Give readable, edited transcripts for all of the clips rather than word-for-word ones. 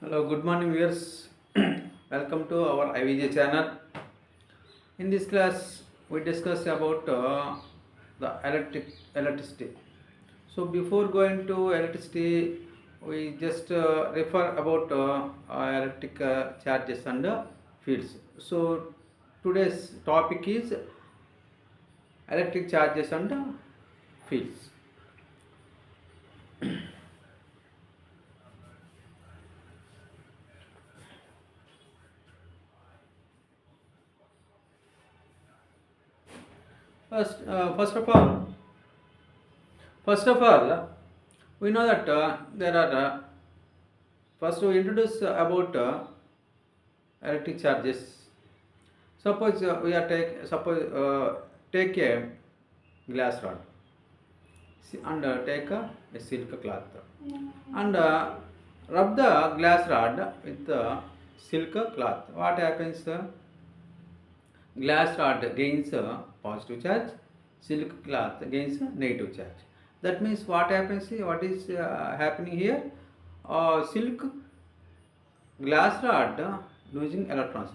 Hello, good morning viewers. Welcome to our IVJ channel. In this class, we discuss about the electricity. So before going to electricity, we just refer about electric charges and fields. So today's topic is electric charges and fields. First, uh, first of all, first of all, we know that there are first we introduce about electric charges. Suppose we are take a glass rod and take a silk cloth and rub the glass rod with the silk cloth. What happens? Glass rod gains positive charge, silk cloth gains negative charge. That means what happens? What is happening here? Silk glass rod losing electrons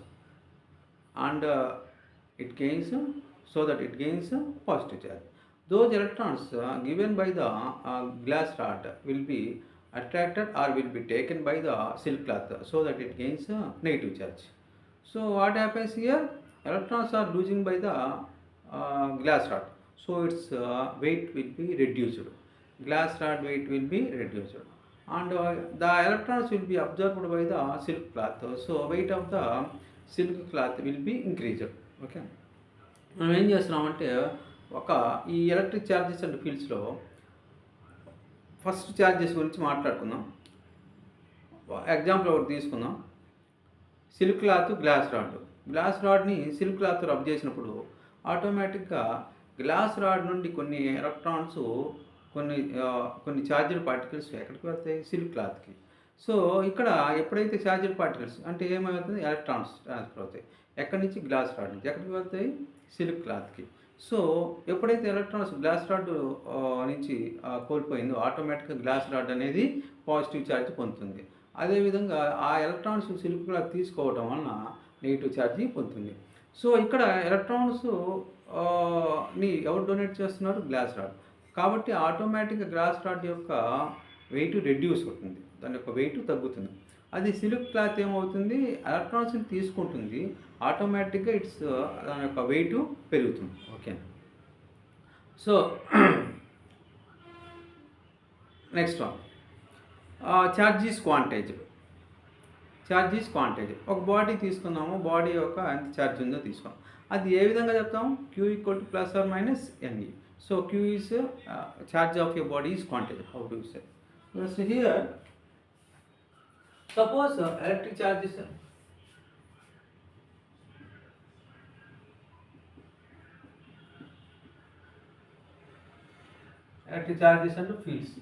and it gains so that it gains positive charge. Those electrons given by the glass rod will be attracted or will be taken by the silk cloth so that it gains negative charge. So what happens here? Electrons are losing by the glass rod, so its weight will be reduced. Glass rod weight will be reduced and the electrons will be absorbed by the silk cloth, so weight of the silk cloth will be increased. Okay, మనం ఏం చేస్తున్నామంటే ఒక ఈ electric charges and ఫీల్డ్స్లో first charges గురించి మాట్లాడుకుందాం. Example ఒకటి తీసుకుందాం. సిల్క్ క్లాత్, గ్లాస్ రాడ్ని సిల్క్ క్లాత్ రబ్ చేసినప్పుడు ఆటోమేటిక్గా గ్లాస్ రాడ్ నుండి కొన్ని ఎలక్ట్రాన్స్ కొన్ని కొన్ని ఛార్జర్ పార్టికల్స్ ఎక్కడికి వెళ్తాయి? సిల్క్ క్లాత్కి. సో ఇక్కడ ఎప్పుడైతే ఛార్జర్ పార్టికల్స్ అంటే ఏమవుతుంది? ఎలక్ట్రాన్స్ ట్రాన్స్ఫర్ అవుతాయి. ఎక్కడి నుంచి? గ్లాస్ రాడ్ నుంచి. ఎక్కడికి వెళ్తాయి? సిల్క్ క్లాత్కి. సో ఎప్పుడైతే ఎలక్ట్రాన్స్ గ్లాస్ రాడ్ నుంచి కోల్పోయిందో ఆటోమేటిక్గా గ్లాస్ రాడ్ అనేది పాజిటివ్ ఛార్జ్ పొందుతుంది. అదేవిధంగా ఆ ఎలక్ట్రాన్స్ సిల్క్ క్లాత్ తీసుకోవడం వలన నెగిటివ్ ఛార్జ్ పొందుతుంది. సో ఇక్కడ ఎలక్ట్రాన్స్ ని ఎవరు డొనేట్ చేస్తున్నారు? Glass rod. కాబట్టి ఆటోమేటిక్గా గ్లాస్ రాడ్ యొక్క వెయిట్ రెడ్యూస్ అవుతుంది, దాని యొక్క వెయిట్ తగ్గుతుంది. అది సిల్క్ క్లాత్ ఏమవుతుంది? ఎలక్ట్రాన్స్ని తీసుకుంటుంది, ఆటోమేటిక్గా దాని యొక్క వెయిట్ పెరుగుతుంది. Okay, so next one, charge is quantized. ఒక బాడీ తీసుకున్నాము, బాడీ యొక్క ఎంత ఛార్జ్ ఉందో తీసుకున్నాం. అది ఏ విధంగా చెప్తాము? Q equal to plus or minus n e. So q is charge of your body is quantity. How do you say? So here, suppose electric charges and fields.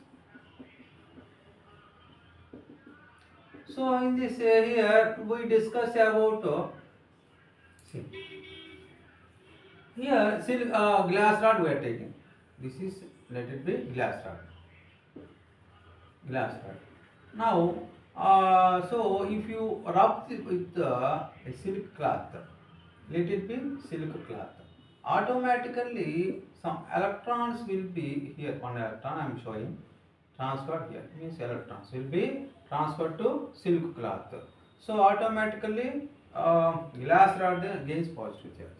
So in this here we discuss about here glass rod we are taking. This is, let it be glass rod. Now so if you rub it with a silk cloth, let it be silk cloth, automatically some electrons will be here. One electron I am showing transferred here, means electrons will be transferred to silk cloth. So automatically glass rod gains positive charge.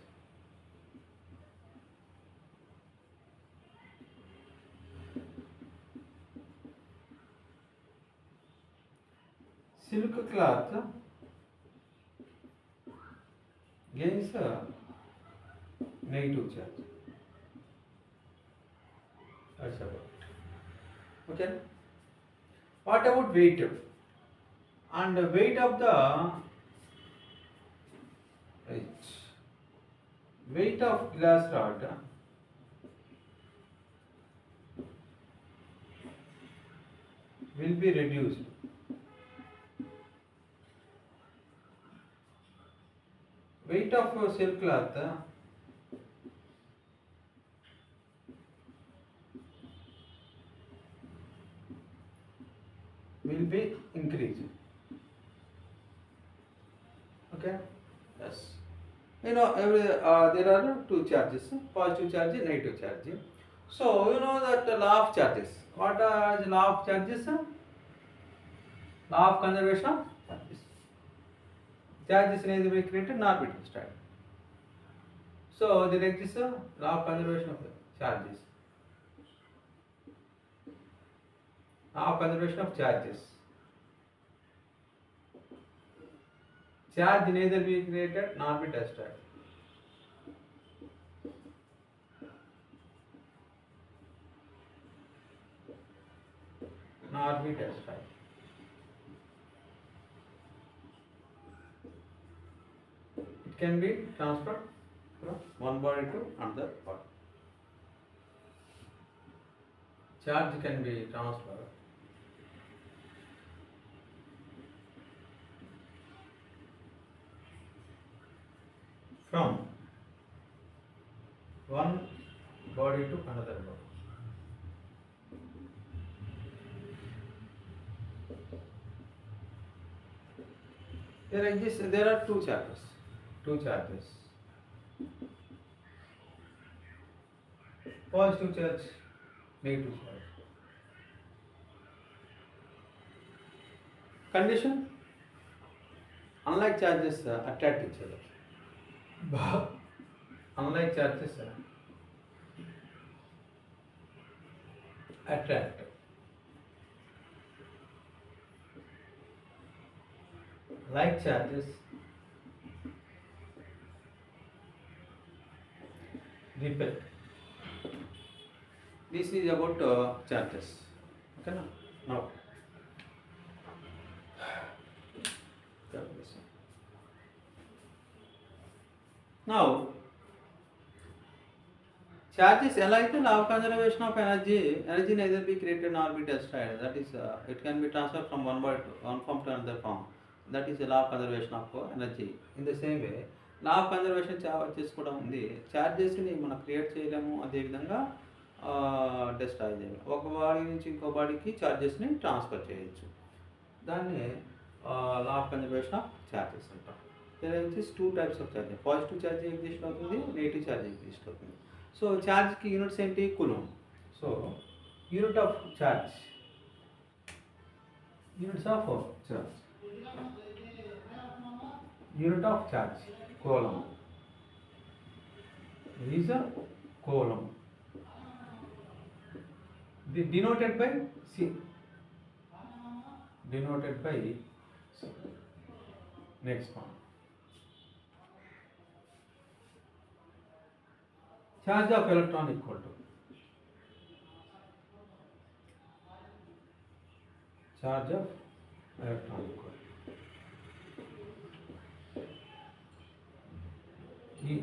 Silk cloth gains negative charge. That's about it. Okay. What about weight? And the weight of the glass rod will be reduced. Weight of silk cloth will be increased. there are two charges, positive charge, negative charge. So you know that the law of charges. What are the law of charges? Law of conservation of charges. Charges neither be created nor be destroyed. So there exists a law of conservation of charges. Law of conservation of charges. Charge neither be created nor be destroyed. Nor be destroyed. It can be transferred from one body to another body. Charge can be transferred from one body to another body. There are two charges. Positive charge, negative charge. Condition: unlike charges attract each other. Unlike charges attract. Like charges repel. This is about charges. Okay, now charges like the law of conservation of energy. Energy neither be created nor be destroyed. That is, it can be transferred from one form to another form. That is the law of conservation of energy. In the same way, law of conservation charges కూడా ఉంది. చార్జెస్ని మనం create చేయలేము, అదేవిధంగా destroy చేయలేము. ఒక body నుంచి ఇంకో బాడీకి చార్జెస్ని ట్రాన్స్ఫర్ చేయొచ్చు. దాన్ని law of conservation of charges అంటాం. There exist two types of charges. Positive charge exist అవుతుంది, నెగిటివ్ ఛార్జ్ ఎగ్జిస్ట్ అవుతుంది. సో ఛార్జ్కి యూనిట్స్ ఏంటి? Coulomb. So unit of charge, units of charge, unit of charge coulomb. These are coulomb. Denoted by C. Denoted by C. Next one. Charge of electron equal to charge of electron equal to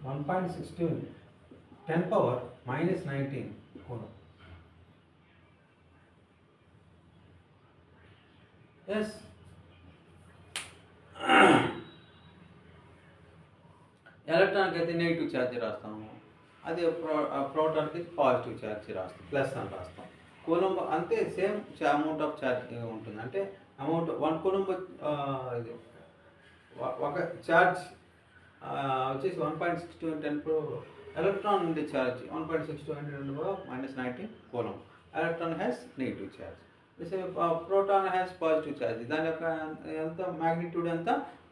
1.62 10 power minus 19 coulomb. Yes. ఎలక్ట్రాన్కి అయితే negative charge రాస్తాము, అదే ప్రోటాన్కి positive charge రాస్తాం, plus అని రాస్తాం. Coulomb అంతే, same amount of charge ఉంటుంది. అంటే amount 1 coulomb ఇది ఒక ఛార్జ్ వచ్చేసి 1.62 10 pro. ఎలక్ట్రాన్ ఉండే charge 1.62 minus 19 coulomb. Electron has negative charge. Proton has positive charge. దాని యొక్క ఎంత మ్యాగ్నిట్యూడ్ ఎంత?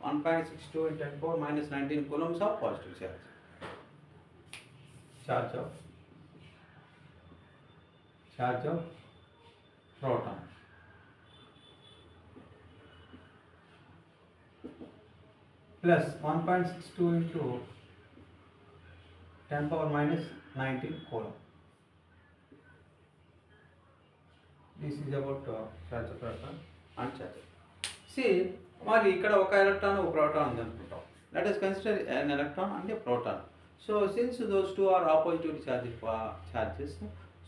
1.62 10 minus 19 coulombs of positive charge. Charge of proton plus 1.62 into 10 power minus 19 coulomb. This is about charge of electron and charge. See, మరి ఇక్కడ ఒక electron ఒక proton ఉంది అనుకుంటాం. Let us consider an electron and a proton. So since those two are oppositively charged charges,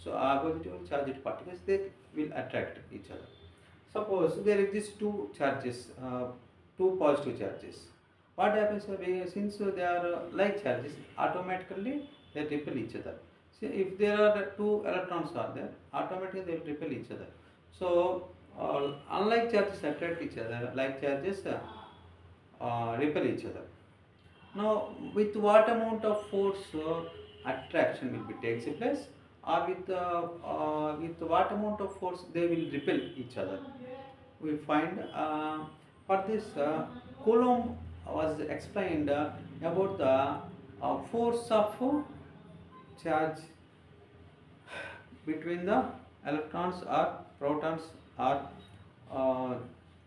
so oppositively charged particles, they will attract each other. Suppose there exist two charges, two positive charges. What happens since they are like charges, automatically they repel each other. See, if there are two electrons are there, automatically they will repel each other. So unlike charges attract each other, like charges repel each other. Now, with what amount of force attraction will be takes place, or with what amount of force they will repel each other? We find for this Coulomb was explained about the force of charge between the electrons or protons or uh,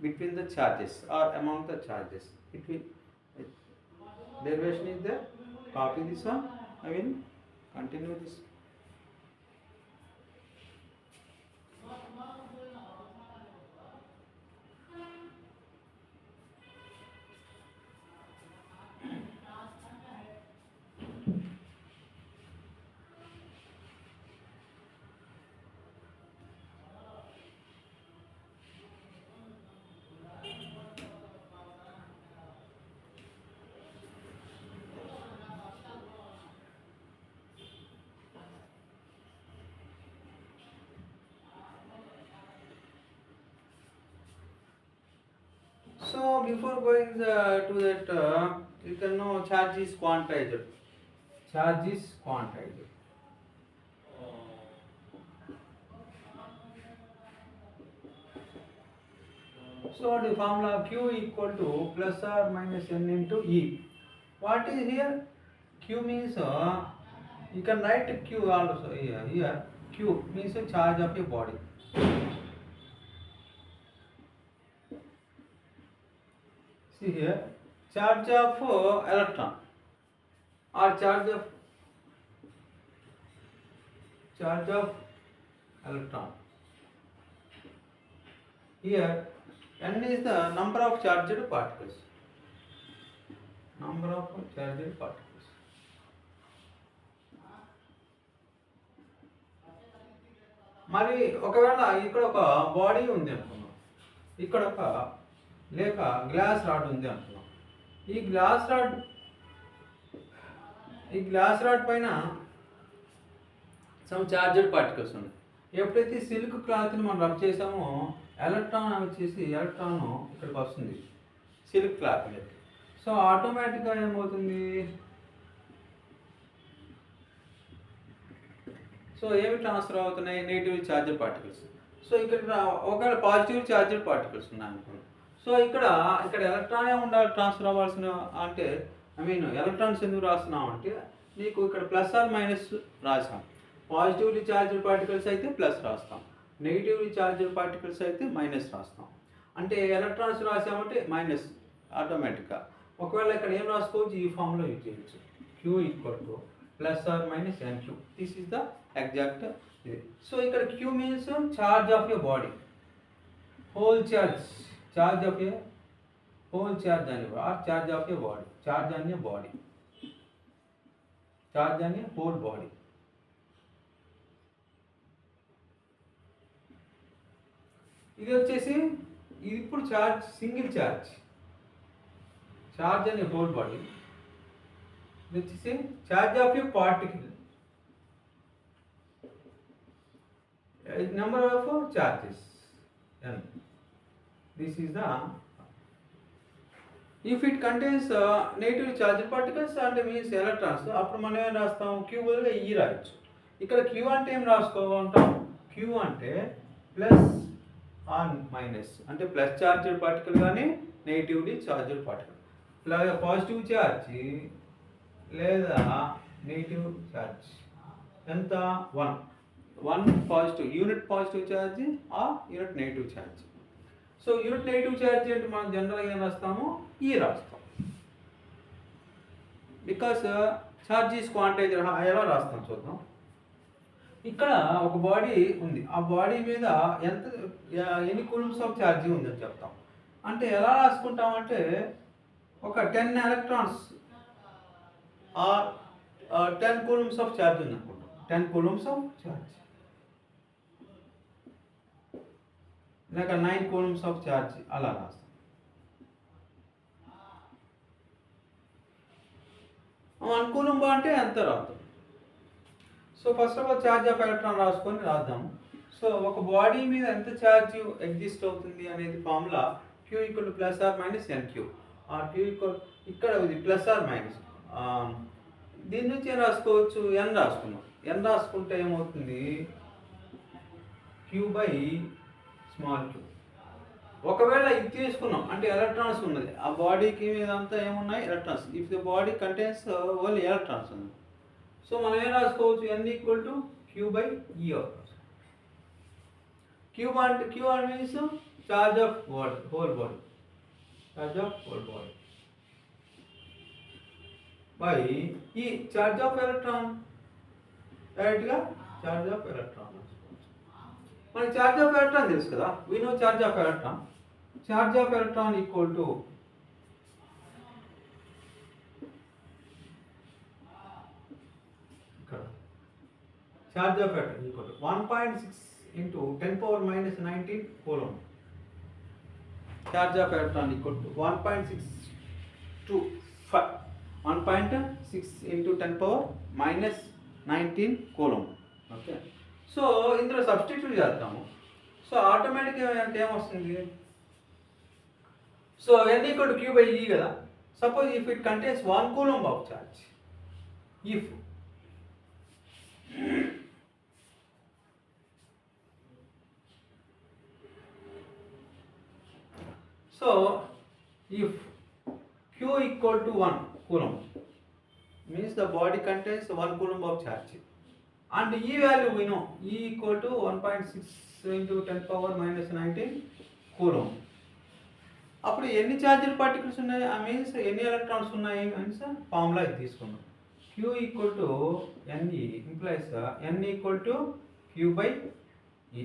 between the charges or among the charges. It will derivation is there. Copy this one. I will continue this. So before going to that, you can know charge is quantized. Charge is quantized. So the formula Q equal to plus or minus n into E. What is here? Q means you can write Q also here. Here Q means a charge of a body. See here, charge of electron or charge of electron. Here n is the number of charged particles. Number of charged particles. మరి ఒకవేళ ఇక్కడ ఒక body ఉంది అనుకున్నాం, ఇక్కడ ఒక లేక glass rod ఉంది అనుకున్నాం. ఈ గ్లాస్ రాడ్ పైన సమ్ చార్జెడ్ పార్టికల్స్ ఉన్నాయి. ఎప్పుడైతే సిల్క్ క్లాత్ని మనం రబ్ చేసామో ఎలక్ట్రాన్ వచ్చేసి ఎలక్ట్రాన్ ఇక్కడికి వస్తుంది సిల్క్ క్లాత్ మీద. సో ఆటోమేటిక్గా ఏమవుతుంది, సో ఏమి ట్రాన్స్ఫర్ అవుతున్నాయి, నెగిటివ్ చార్జెడ్ పార్టికల్స్. సో ఇక్కడ ఒకవేళ పాజిటివ్ చార్జెడ్ పార్టికల్స్ ఉన్నాయి అనుకోండి. సో ఇక్కడ ఎలక్ట్రానే ఉండాలి ట్రాన్స్ఫర్ అవ్వాల్సిన, అంటే ఎలక్ట్రాన్స్ ఎందుకు రాస్తున్నాం అంటే నీకు ఇక్కడ ప్లస్ ఆర్ మైనస్ రాసాం. పాజిటివ్లీ చార్జ్డ్ పార్టికల్స్ అయితే ప్లస్ రాస్తాం, నెగిటివ్లీ చార్జ్డ్ పార్టికల్స్ అయితే మైనస్ రాస్తాం. అంటే ఎలక్ట్రాన్స్ రాసామంటే మైనస్ ఆటోమేటిక్గా. ఒకవేళ ఇక్కడ ఏం రాసుకోవచ్చు, ఈ ఫామ్లో యూజ్ చేయొచ్చు. Q equal to plus or minus N Q. This is the exact ఇది. సో ఇక్కడ Q means charge of a body, whole charge, charge of a whole charge అని, or charge of a body, charge on a body, charge on a whole body. ఇది వచ్చేసి ఇది ఇప్పుడు charge, single charge, charge అనే whole body. ఇది వచ్చేసి charge of a particle, number of charges n. This is the, if it contains negatively charged particles and means electrons, అప్పుడు మనం ఏం రాస్తాం, క్యూ బదులుగా ఈ రాయొచ్చు. ఇక్కడ క్యూ అంటే ఏం రాసుకోమంటాం, క్యూ అంటే ప్లస్ ఆర్ మైనస్, అంటే ప్లస్ చార్జ్డ్ పార్టికల్ కానీ negatively charged particle, positive charge లేదా నెగిటివ్ ఛార్జ్ ఎంత, one positive unit positive charge or unit negative charge. So unit negative charge అంటే మనం జనరల్గా ఏం రాస్తాము, ఈ రాస్తాం. బికాస్ ఛార్జ్ ఈస్ క్వాంటైజ్, ఎలా రాస్తాం చూద్దాం. ఇక్కడ ఒక బాడీ ఉంది, ఆ బాడీ మీద ఎన్ని కూలమ్స్ ఆఫ్ ఛార్జ్ ఉందని చెప్తాం. అంటే ఎలా రాసుకుంటామంటే ఒక 10 electrons or 10 coulombs of charge ఉంది అనుకుంటాం, 10 కూలమ్స్ ఆఫ్ ఛార్జ్, లేక 9 కూలమ్స్ ఆఫ్ ఛార్జ్, అలా రాస్తాం. కూలంబ్ అంటే ఎంత రాదు. So first of all charge of electron రాసుకొని రాద్దాము. సో ఒక బాడీ మీద ఎంత ఛార్జ్ ఎగ్జిస్ట్ అవుతుంది అనేది formula q equal to plus or minus N q. Or q equal ఇక్కడ ఇది ప్లస్ ఆర్ మైనస్. దీని నుంచి ఏం రాసుకోవచ్చు, ఎన్ రాసుకున్నాం. ఎన్ రాసుకుంటే ఏమవుతుంది, క్యూ బై స్మాల్ క్యూ. ఒకవేళ ఇది తీసుకున్నాం అంటే ఎలక్ట్రాన్స్ ఉన్నది ఆ బాడీకి మీదంతా ఏమున్నాయి, electrons. If the body contains only electrons ఉంది. సో మనం ఏం రాసుకోవచ్చు, N equal to queue by E of Q అంటే క్యూ అంటే means charge of whole body, charge of whole body by E charge of electron. డైరెక్ట్గా charge of electron. మనకి charge of electron తెలుసు కదా, we know charge of electron. Charge of electron equal to ఇక్కడ charge of electron equal to 1.6 into 10 power minus 19 coulomb. Charge of electron equal to 1.6 to 1.6 into 10 power minus 19 coulomb. Okay, so ఇందులో substitute చేద్దాము. So ఆటోమేటిక్గా ఏమొస్తుంది, so n equal to queue by e కదా. Suppose if it contains 1 coulomb of charge, if so if q equal to 1 coulomb means the body contains 1 coulomb of charge and e value we know, e equal to 1.6 into 10 power minus 19 coulomb. అప్పుడు ఎన్ని charged particles ఉన్నాయి, ఆ means ఎన్ని electrons ఉన్నాయి means formula ఇది తీసుకున్నాం. q equal to ne implies n equal to q by e.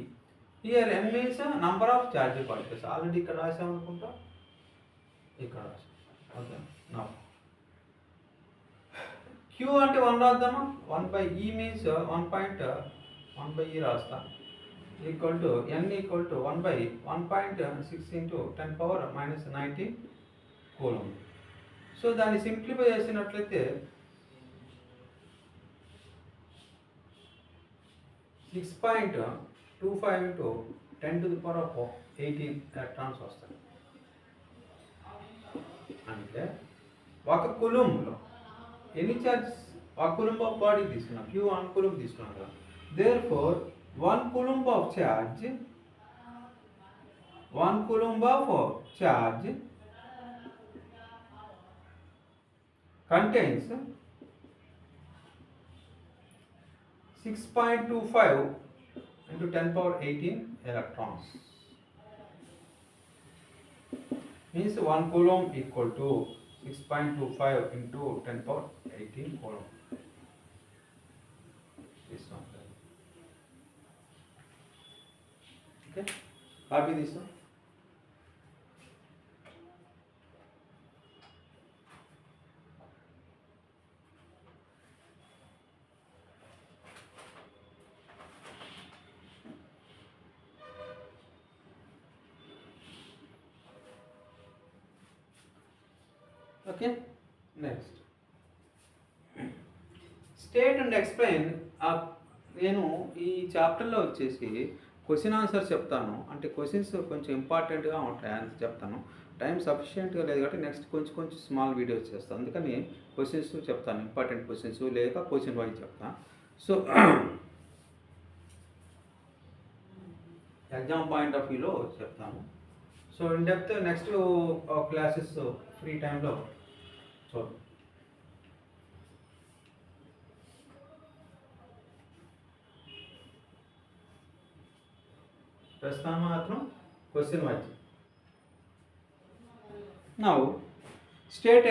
Here n means number of charged particles. Already ఇక్కడ రాసామనుకుంటా, ఇక్కడ రాసాం. ఓకే, నా q అంటే 1 రాద్దామా, 1 by e means 1.1 by e రాస్తా. Equal to n equal to 1 by 1.6 into 10 power minus 19 coulomb. So దాన్ని simplify చేసినట్లయితే 6.25 into 10 to the power of 18 electrons వస్తాయి. అంటే ఒక కులంలో ఎన్ని చార్జెస్, ఒక కులంబ్ ఆఫ్ బాడీ తీసుకున్నాం, క్యూ 1 కులంబ్ తీసుకున్నాం కదా. Therefore 1 coulomb of charge, 1 coulomb of charge contains 6.25 into 10 power 18 electrons. Means 1 coulomb equal to 6.25 into 10 power 18 coulomb. This one. Okay, copy this one. Okay, next. State and explain. నేను ఈ చాప్టర్లో వచ్చేసి question answer చెప్తాను. అంటే questions కొంచెం ఇంపార్టెంట్గా ఉంటాయి, answer చెప్తాను. టైం సఫిషియెంట్గా లేదు కాబట్టి నెక్స్ట్ కొంచెం స్మాల్ వీడియోస్ చేస్తాను. అందుకని క్వశ్చన్స్ చెప్తాను, ఇంపార్టెంట్ క్వశ్చన్స్ లేక క్వశ్చన్ వైజ్ చెప్తాను. సో ఎగ్జామ్ పాయింట్ ఆఫ్ వ్యూలో చెప్తాను. So in depth next classes free టైంలో చూద్దాం. ప్రస్తుతం మాత్రం question wise. Now state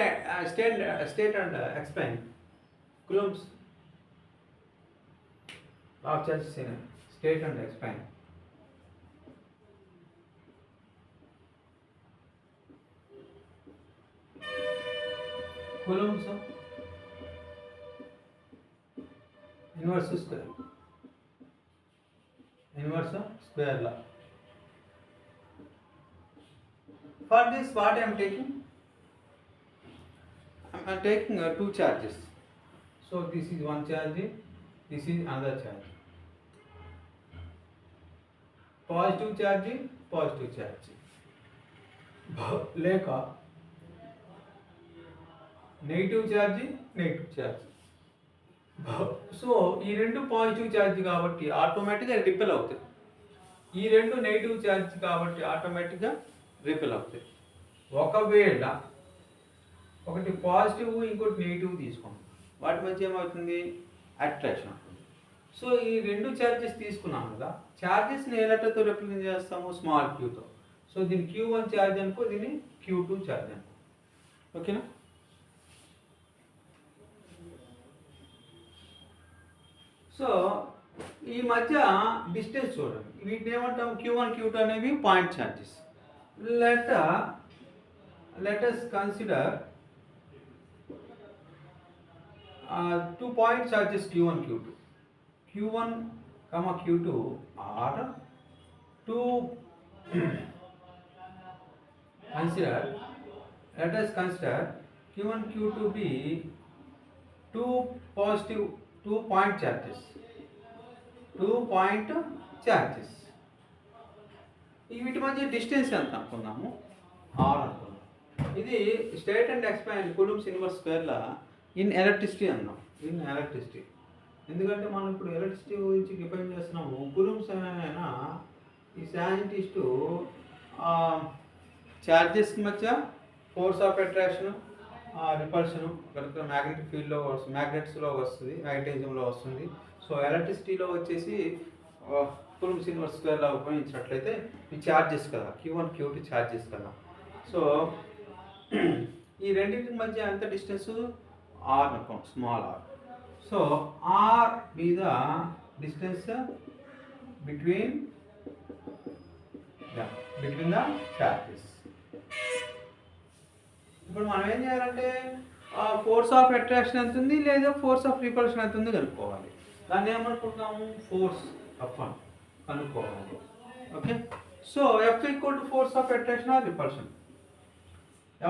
and explain coulombs of charges in state and explain. coulombs inverse square law. For this what I am taking? I am taking two charges. So this is one charge, this is another charge. Positive charge, positive charge. లేక negative charge, negative charge. So ఈ రెండు positive charge కాబట్టి ఆటోమేటిక్గా repel అవుతాయి. ఈ రెండు negative charge కాబట్టి ఆటోమేటిక్గా రిపెల్ అవుతాయి. ఒకవేళ ఒకటి పాజిటివ్ ఇంకోటి నెగిటివ్ తీసుకోండి, వాటి మధ్య ఏమవుతుంది? అట్రాక్షన్ అవుతుంది. సో ఈ రెండు ఛార్జెస్ తీసుకున్నాం కదా, ఛార్జెస్ని ఏ లెటర్తో రిప్రజెంట్ చేస్తాము? స్మాల్ క్యూతో. సో దీన్ని Q1 ఛార్జ్ అనుకో, దీన్ని Q2 ఛార్జ్ అనుకో. ఓకేనా? సో ఈ మధ్య డిస్టెన్స్ చూడండి, వీటిని ఏమంటాం? Q1 Q2 అనేవి point charges. let us consider 2 point charges Q1 Q2. Q1 comma Q2 are two let us consider Q1 Q2 be two positive 2 point charges. 2 point charges. వీటి మధ్య డిస్టెన్స్ ఎంత అనుకున్నాము? R అనుకున్నాము. ఇది state and expand coulomb's inverse స్క్వేర్లా in electricity అన్నాం. In electricity ఎందుకంటే మనం ఇప్పుడు ఎలక్ట్రిసిటీ గురించి డిఫైన్ చేస్తున్నాము. కూలుంబ్స్ అయినా ఈ సైంటిస్టు ఛార్జెస్ మధ్య ఫోర్స్ ఆఫ్ అట్రాక్షన్, రిపల్షను కనుక మ్యాగ్నెటిక్ ఫీల్డ్లో మ్యాగ్నెట్స్లో వస్తుంది, మ్యాగ్నెటిజంలో వస్తుంది. సో ఎలక్ట్రిసిటీలో వచ్చేసి కూలుంబ్స్ ఇన్వర్స్ స్క్వేర్లా ఉపయోగించినట్లయితే ఈ ఛార్జెస్ కదా, Q1 Q2 ఛార్జెస్ కదా. సో ఈ రెండింటి మధ్య ఎంత డిస్టెన్స్? R అనుకోం, small r. So R be the distance between the charges. ఇప్పుడు మనం ఏం చేయాలంటే ఫోర్స్ ఆఫ్ అట్రాక్షన్ ఎంత ఉంది లేదా ఫోర్స్ ఆఫ్ రిపల్షన్ ఎంత ఉంది కనుక్కోవాలి. దాన్ని ఏమనుకుంటాము? ఫోర్స్ F కనుక్కోవాలి. Okay. So F equal to force of attraction or repulsion.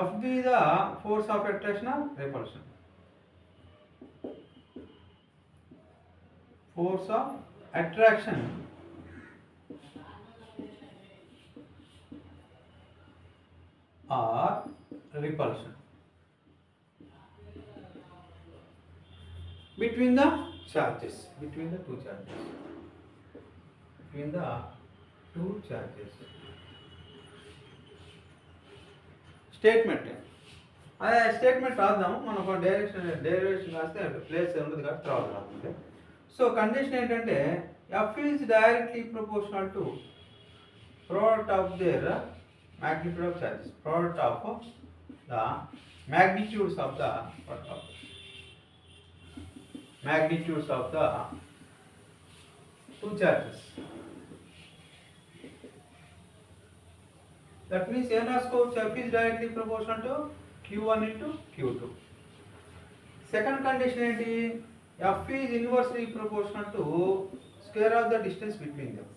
F be the force of attraction or repulsion. Force of attraction or repulsion between the charges, between the two charges, between the two charges. Statement, అదే statement రాద్దాము. మనం ఒక derivation రాస్తే place ఉండదు కాబట్టి తర్వాత రాస్తుంది. So condition ఏంటంటే F is directly proportional to product of their magnitude of charges, product of the magnitudes of the magnitudes of the two charges. That means n రాసుకోవచ్చు, F is directly proportional to Q1 into Q2. Second condition ఏంటి? F is inversely proportional to square of the distance between them.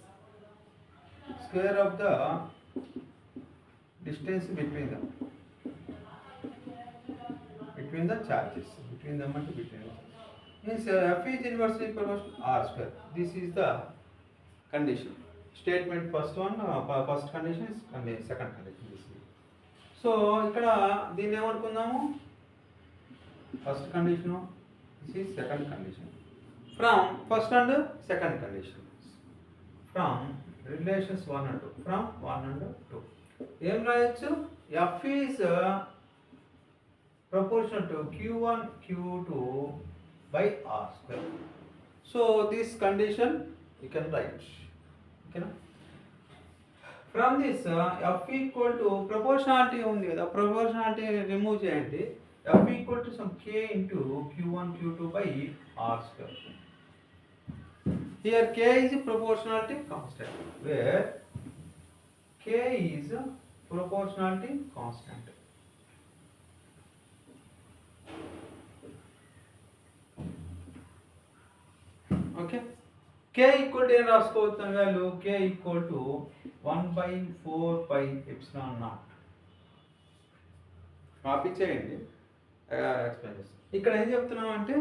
Square of the distance between them. Between the charges. Between them and between them. Means F is inversely proportional to R square. This is the condition. Statement first one, first condition is second condition. So ఇక్కడ దీన్ని ఏమనుకుందాము? First condition, this is second condition. From first and second condition, from relations 1 and 2, from 1 and 2 ఏం రాయొచ్చు? F is proportional to Q1 Q2 by R square. So this condition you can write. Okay, from this F equal to proportionality ఉంది కదా, proportionality remove చేయండి. F equal to some K into Q1 Q2 by R square. Here K is proportionality constant, where K is proportionality constant. Okay. K equal to ఏం రాసుకోవచ్చు value? K equal to 1/4 pi epsilon naught. ఆపిచ్చేయండి, explain చేస్తాం. ఇక్కడ ఏం చెప్తున్నాం అంటే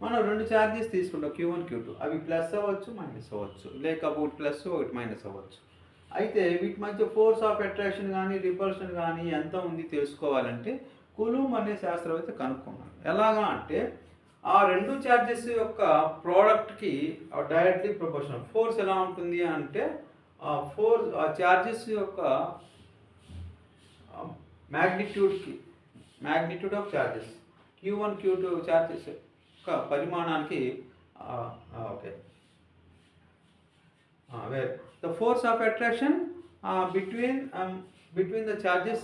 మనం రెండు ఛార్జెస్ తీసుకుంటాం Q1 Q2. అవి ప్లస్ అవ్వచ్చు, మైనస్ అవ్వచ్చు, లేక ఒకటి ప్లస్ ఒకటి మైనస్ అవ్వచ్చు. అయితే వీటి మధ్య ఫోర్స్ ఆఫ్ అట్రాక్షన్ కానీ రిపల్షన్ కానీ ఎంత ఉంది తెలుసుకోవాలంటే కులూమ్ అనే శాస్త్రవేత్త కనుక్కున్నాడు. ఎలాగా అంటే ఆ రెండు ఛార్జెస్ యొక్క ప్రోడక్ట్కి డైరెక్ట్లీ ప్రపోర్షనల్. ఫోర్స్ ఎలా ఉంటుంది అంటే ఆ ఛార్జెస్ యొక్క magnitude of charges Q1 Q2 charges యొక్క పరిమాణానికి okay where the force of attraction between the charges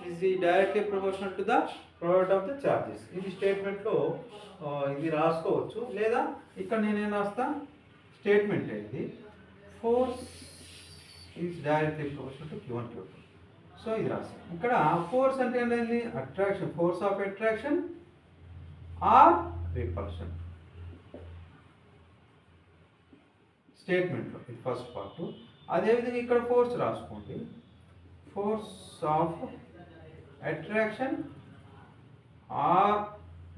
is directly proportional to the product of the charges. ఇది స్టేట్మెంట్లో ఇది రాసుకోవచ్చు, లేదా ఇక్కడ నేనేం రాస్తా, స్టేట్మెంట్ ఇది force is directly proportional to Q1 Q2. So ఇది రాస్తాం. ఇక్కడ ఫోర్స్ అంటే ఏంటండి, attraction, force of attraction or repulsion. స్టేట్మెంట్లో ఇది ఫస్ట్ పార్ట్. అదేవిధంగా ఇక్కడ ఫోర్స్ రాసుకోండి, force of attraction or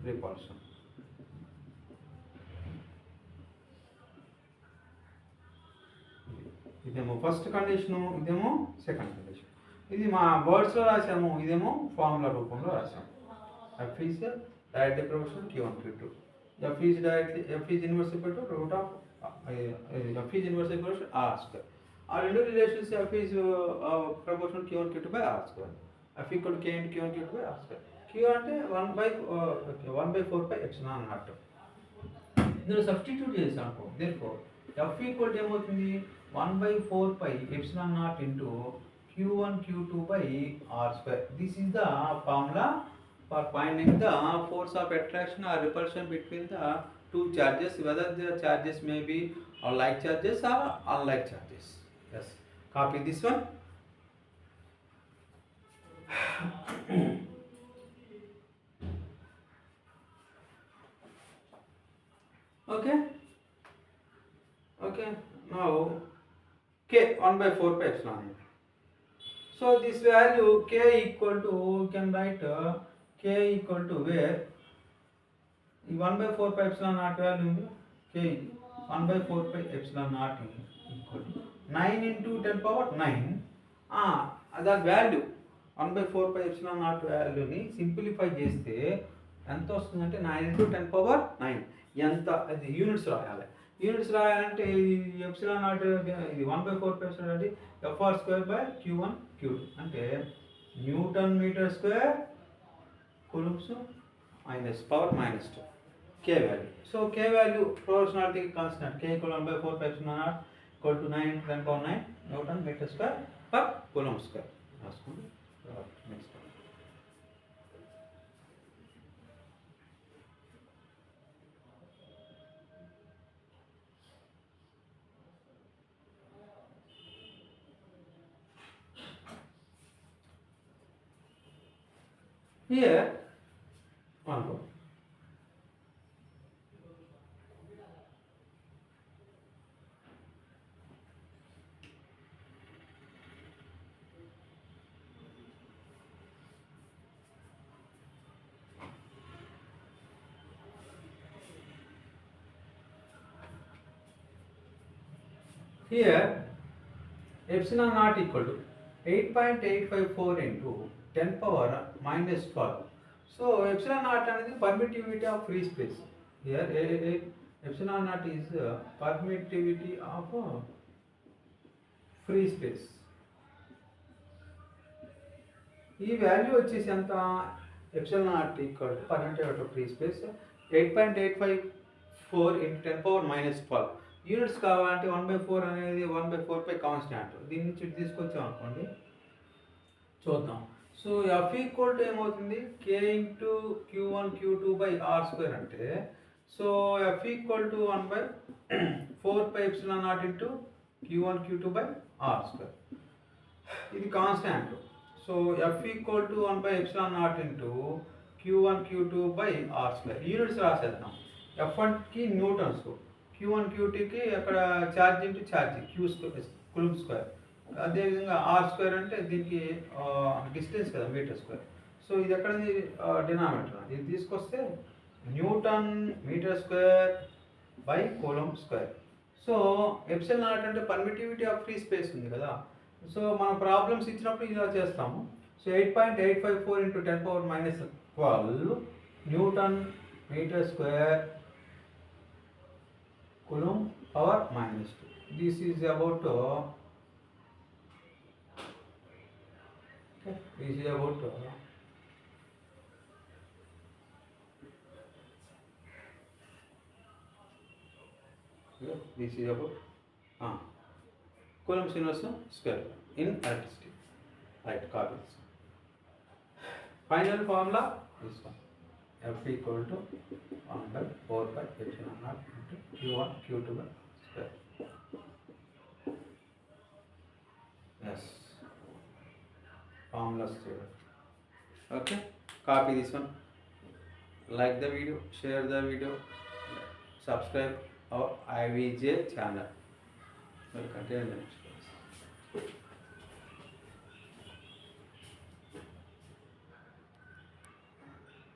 repulsion. ఇదేమో ఫస్ట్ కండిషను, ఇదేమో సెకండ్ కండిషన్. ఇది మా వర్డ్స్లో రాసాము, ఇదేమో ఫార్ములా రూపంలో రాసాము. F is directly proportional to Q1 Q2. F is inverse equal to root of F is inverse equal to R square. ఆ రెండు relations F is proportional to Q1 Q2 by R square. F equal to K into Q1 Q2 by R square. Q అంటే 1/4 pi epsilon naught. ఇందులో substitute చేసాము. Therefore F equal to ఏమవుతుంది, 1/4 pi epsilon naught into Q1 Q2 by R square. This is the formula for finding the force of attraction or repulsion between the two charges, whether the charges may be like charges or unlike charges. Yes, copy this one. Okay, now K 1/4 pi epsilon. So this value K equal to, you can write K equal to where 1/4 pi epsilon naught value K 1/4 pi epsilon naught equal to 9 into 10 power 9. That value 1/4 pi epsilon naught వాల్యూని simplify చేస్తే ఎంత వస్తుందంటే 9 into 10 power 9. ఎంత అది units రాయాలి. Units రాయాలంటే epsilon naught ఇది 1/4 pi epsilon అంటే FR square by Q1 Q2 అంటే newton metre square coulombs minus power -2 K value. So K value proportionality constant K equal 1/4 pi epsilon naught equal to 9 into 10 power 9 newton metre square per coulomb square రాసుకోండి. Next here one more. Here epsilon naught equal to 8.854 into 10 power -12. So epsilon naught అనేది permittivity of free space. Here epsilon naught is permittivity of free space. ఈ value వచ్చేసి ఎంత, epsilon naught equal to permittivity of free space 8.854 into 10 power -12. Units కావాలంటే 1/4 అనేది 1/4 pi constant. దీని నుంచి తీసుకొచ్చాం అనుకోండి, చూద్దాం. సో F ఈక్వల్ టు ఏమవుతుంది, K into Q1 Q2 by R square అంటే, so F equal to 1/4 pi epsilon naught into Q1 Q2 by R square. ఇది constant. So F equal to 1/epsilon naught into Q1 Q2 by R square. Units రాసేద్దాం. F1కి newtons, Q1 Q2కి అక్కడ charge into charge Q square coulomb square. అదేవిధంగా R square అంటే దీనికి distance కదా, metre square. So ఇది ఎక్కడ డినామినేటర్, ఇది తీసుకొస్తే newton metre square by coulomb square. So epsilon naught అంటే పర్మిటివిటీ ఆఫ్ ఫ్రీ స్పేస్ ఉంది కదా. సో మన ప్రాబ్లమ్స్ ఇచ్చినప్పుడు ఇలా చేస్తాము. So 8.854 into 10 power minus 12 Newton meter square Coulomb power minus 2. This is about okay, this is about this is about Coulomb's universal square in electricity. Right, copy this. Final formula this one. F equal to 1 by 4 by epsilon naught into Q1 Q2 by square. Yes. Formula student. Okay. Copy this one. Like the video, share the video, subscribe our IVJ channel. We'll continue next.